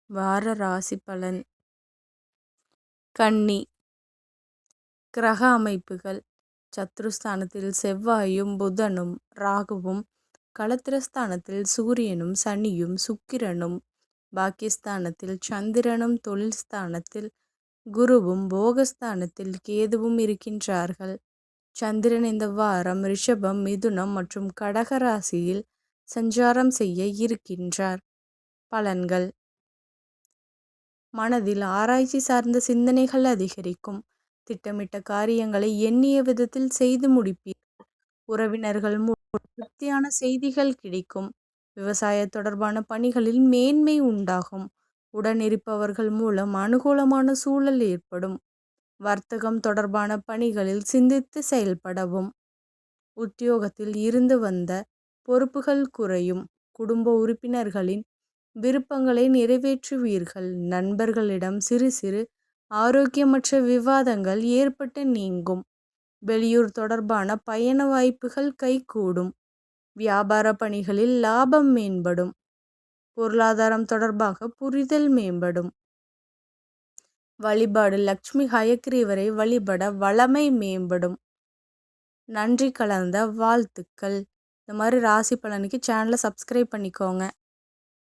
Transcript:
வார ராசி பலன். கன்னி. கிரக அமைப்புகள். சத்ருஸ்தானத்தில் செவ்வாயும் புதனும் ராகுவும், களத்திரஸ்தானத்தில் சூரியனும் சனியும் சுக்கிரனும், பாக்கியஸ்தானத்தில் சந்திரனும், தொழில் ஸ்தானத்தில் குருவும், போகஸ்தானத்தில் கேதுவும் இருக்கின்றார்கள். சந்திரன் இந்த வாரம் ரிஷபம், மிதுனம் மற்றும் கடக ராசியில் சஞ்சாரம் செய்ய இருக்கின்றார். பலன்கள். மனதில் ஆராய்ச்சி சார்ந்த சிந்தனைகள் அதிகரிக்கும். திட்டமிட்ட காரியங்களை எண்ணிய விதத்தில் செய்து முடிப்பீர்கள். உறவினர்கள் மூலம் திருப்தியான செய்திகள் கிடைக்கும். விவசாய தொடர்பான பணிகளில் மேன்மை உண்டாகும். உடனிருப்பவர்கள் மூலம் அனுகூலமான சூழல் ஏற்படும். வர்த்தகம் தொடர்பான பணிகளில் சிந்தித்து செயல்படவும். உத்தியோகத்தில் இருந்து வந்த பொறுப்புகள் குறையும். குடும்ப உறுப்பினர்களின் விருப்பங்களை நிறைவேற்றுவீர்கள். நண்பர்களிடம் சிறு சிறு ஆரோக்கியமற்ற விவாதங்கள் ஏற்பட்டு நீங்கும். வெளியூர் தொடர்பான பயண வாய்ப்புகள் கைகூடும். வியாபார பணிகளில் லாபம் மேம்படும். பொருளாதாரம் தொடர்பாக புரிதல் மேம்படும். வழிபாடு. லட்சுமி ஹயக்ரீவரை வழிபட வளமை மேம்படும். நன்றி கலந்த வாழ்த்துக்கள். இந்த மாதிரி ராசி பலனுக்கு சேனலை சப்ஸ்கிரைப் பண்ணிக்கோங்க.